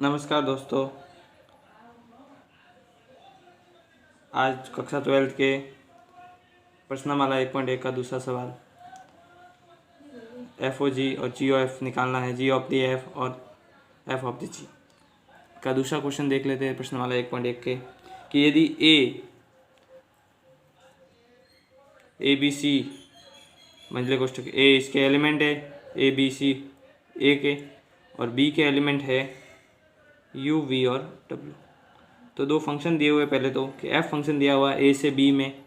नमस्कार दोस्तों। आज कक्षा 12 के प्रश्नमाला 1.1 का दूसरा सवाल एफ ओ जी और जी ओ एफ निकालना है। जी ऑफ दी एफ और एफ ऑफ दी जी का दूसरा क्वेश्चन देख लेते हैं प्रश्नमाला 1.1 के कि यदि ए बी सी मंझले कोष्ठक ए इसके एलिमेंट है, ए बी सी ए के, और बी के एलिमेंट है यू वी और डब्ल्यू। तो दो फंक्शन दिए हुए पहले तो कि एफ फंक्शन दिया हुआ ए से बी में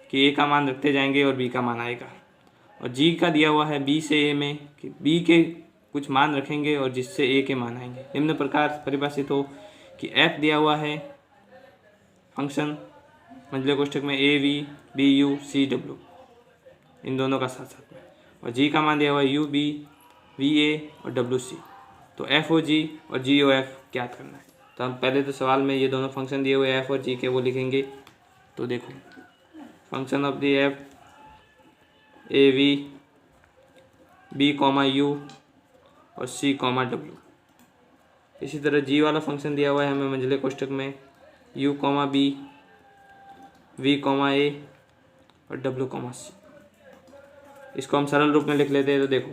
कि ए का मान रखते जाएंगे और बी का मान आएगा, और जी का दिया हुआ है बी से ए में कि बी के कुछ मान रखेंगे और जिससे ए के मान आएंगे। निम्न प्रकार परिभाषित हो कि एफ दिया हुआ है फंक्शन मंझले कोष्ठक में A V B U C W, इन दोनों का साथ साथ में, और जी का मान दिया हुआ है यू बी वी ए और डब्ल्यू सी। तो एफ ओ जी और जी ओ एफ ज्ञात करना है। तो हम पहले तो सवाल में ये दोनों फंक्शन दिए हुए एफ और जी के वो लिखेंगे। तो देखो function of the F A V B comma U और सी कॉमा डब्ल्यू। इसी तरह जी वाला फंक्शन दिया हुआ है हमें मंझले कोष्ठक में U comma B V comma A और डब्ल्यू कॉमा सी। इसको हम सरल रूप में लिख लेते हैं। तो देखो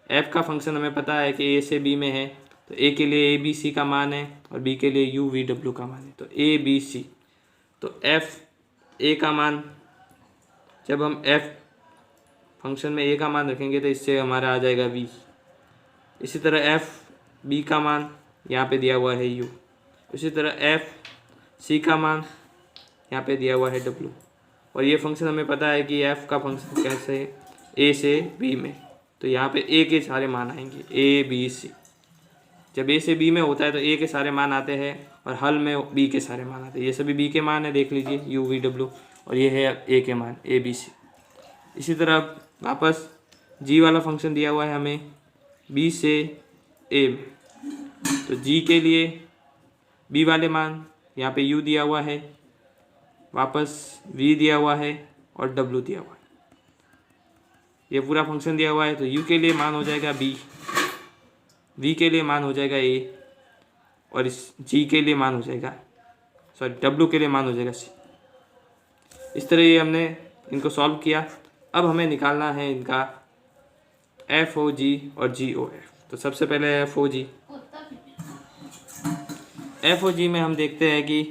एफ का फंक्शन हमें पता है कि ए से बी में है, तो ए के लिए ए बी सी का मान है और बी के लिए यू वी डब्ल्यू का मान है। तो ए बी सी, तो एफ ए का मान, जब हम एफ फंक्शन में ए का मान रखेंगे तो इससे हमारा आ जाएगा वी। इसी तरह एफ बी का मान यहाँ पे दिया हुआ है यू, इसी तरह एफ सी का मान यहाँ पे दिया हुआ है डब्ल्यू। और ये फंक्शन हमें पता है कि एफ का फंक्शन कैसे है ए से बी में, तो यहाँ पे ए के सारे मान आएंगे ए बी सी। जब ए से बी में होता है तो ए के सारे मान आते हैं और हल में बी के सारे मान आते हैं। ये सभी बी के मान है, देख लीजिए यू वी डब्ल्यू, और ये है ए के मान ए बी सी। इसी तरह वापस जी वाला फंक्शन दिया हुआ है हमें बी से ए में, तो जी के लिए बी वाले मान यहाँ पे यू दिया हुआ है, वापस वी दिया हुआ है और डब्ल्यू दिया हुआ है। ये पूरा फंक्शन दिया हुआ है, तो यू के लिए मान हो जाएगा बी, वी के लिए मान हो जाएगा ए, और इस जी के लिए मान हो जाएगा, सॉरी डब्ल्यू के लिए मान हो जाएगा सी। इस तरह ये हमने इनको सॉल्व किया। अब हमें निकालना है इनका एफ ओ जी और जी ओ एफ। तो सबसे पहले एफ ओ जी, एफ ओ जी में हम देखते हैं कि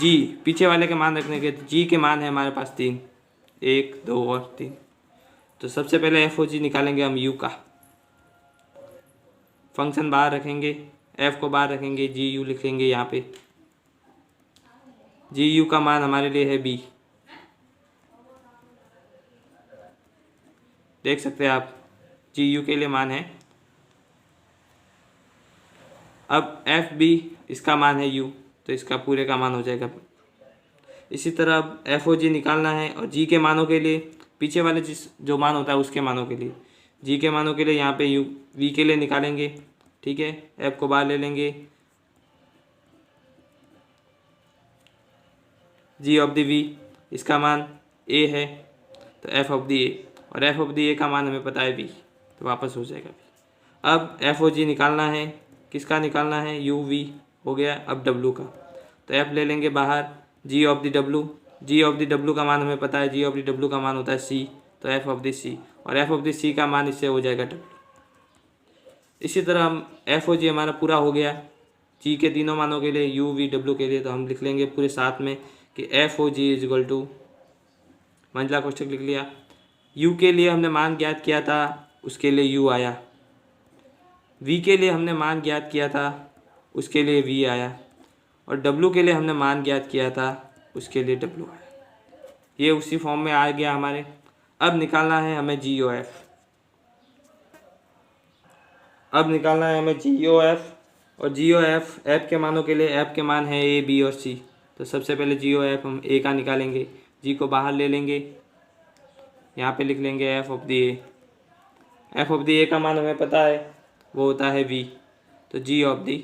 जी पीछे वाले के मान रखने के, जी के मान है हमारे पास 3, 1 2 और 3। तो सबसे पहले एफ ओ जी निकालेंगे हम यू का, फंक्शन बाहर रखेंगे, एफ को बाहर रखेंगे, जी यू लिखेंगे यहाँ पे। जी यू का मान हमारे लिए है बी, देख सकते हैं आप जी यू के लिए मान है। अब एफ बी इसका मान है यू, तो इसका पूरे का मान हो जाएगा। इसी तरह अब एफ ओ जी निकालना है, और जी के मानों के लिए पीछे वाले जो मान होता है उसके मानों के लिए, जी के मानों के लिए यहाँ पे यू वी के लिए निकालेंगे, ठीक है। एफ को बाहर ले लेंगे, जी ऑफ दी वी इसका मान ए है, तो एफ ऑफ दी ए, और एफ ऑफ दी ए का मान हमें पता है बी, तो वापस हो जाएगा बी। अब एफ ओ जी निकालना है, किसका निकालना है, यू वी हो गया। अब डब्ल्यू का, तो एफ ले लेंगे बाहर, G of the W, G of the W का मान हमें पता है, जी ऑफ दी डब्ल्यू का मान होता है सी, तो एफ ऑफ दी सी, और एफ ऑफ दी सी का मान इससे हो जाएगा डब्ल्यू। इसी तरह हम एफ ओ जी हमारा पूरा हो गया जी के तीनों मानों के लिए, यू वी डब्ल्यू के लिए। तो हम लिख लेंगे पूरे साथ में कि F O G is equal to, मंझला कोष्ठक लिख लिया, यू के लिए हमने मान ज्ञात किया था उसके लिए यू आया, वी के लिए हमने मान ज्ञात किया था उसके लिए वी आया, और डब्ल्यू के लिए हमने मान ज्ञात किया था उसके लिए डब्ल्यू आया। ये उसी फॉर्म में आ गया हमारे। अब निकालना है हमें जी ओ एफ, अब निकालना है हमें जी ओ एफ, और जी ओ एफ एफ के मानों के लिए, एफ के मान है ए बी और सी। तो सबसे पहले जी ओ एफ हम ए का निकालेंगे, जी को बाहर ले लेंगे, यहाँ पे लिख लेंगे F of the A, F of the A का मान हमें पता है वो होता है वी, तो जी ऑफ दी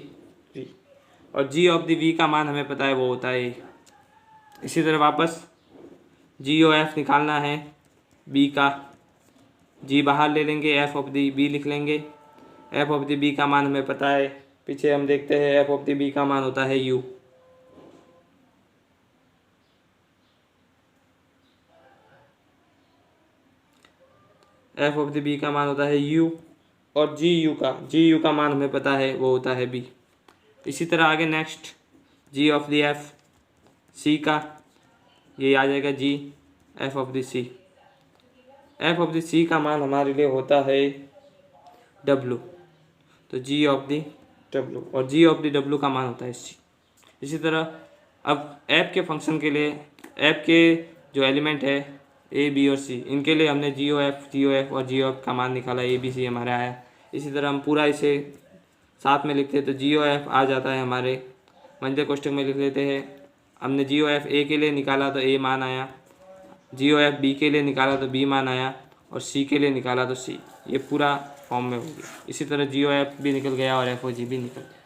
वी, और जी ऑफ दी वी का मान हमें पता है वो होता है ए। इसी तरह वापस जी ओ एफ निकालना है बी का, जी बाहर ले लेंगे, एफ ऑफ दी बी लिख लेंगे, एफ ऑफ द बी का मान हमें पता है, पीछे हम देखते हैं एफ ऑफ द बी का मान होता है U. F of the B का मान होता है यू और जी यू का मान हमें पता है, वो होता है बी। इसी तरह आगे next G of the F C का, ये आ जाएगा G F of the C. F of the C का मान हमारे लिए होता है डब्लू, तो जी ऑफ द डब्लू, और जी ऑफ द डब्लू का मान होता है सी। इसी तरह अब ऐप के फंक्शन के लिए ऐप के जो एलिमेंट है ए बी और सी, इनके लिए हमने जी ओ एफ और जी ओ एफ का मान निकाला, ए बी सी हमारा आया। इसी तरह हम पूरा इसे साथ में लिखते हैं तो जी ओ एफ आ जाता है हमारे मंझले कोष्टक में लिख लेते हैं। हमने जी ओ एफ ए के लिए निकाला तो ए मान आया, जी ओ एफ बी के लिए निकाला तो बी मान आया, और सी के लिए निकाला तो सी। ये पूरा फॉर्म में हो गया। इसी तरह जी ओ एफ भी निकल गया और एफ ओ जी भी निकल गया।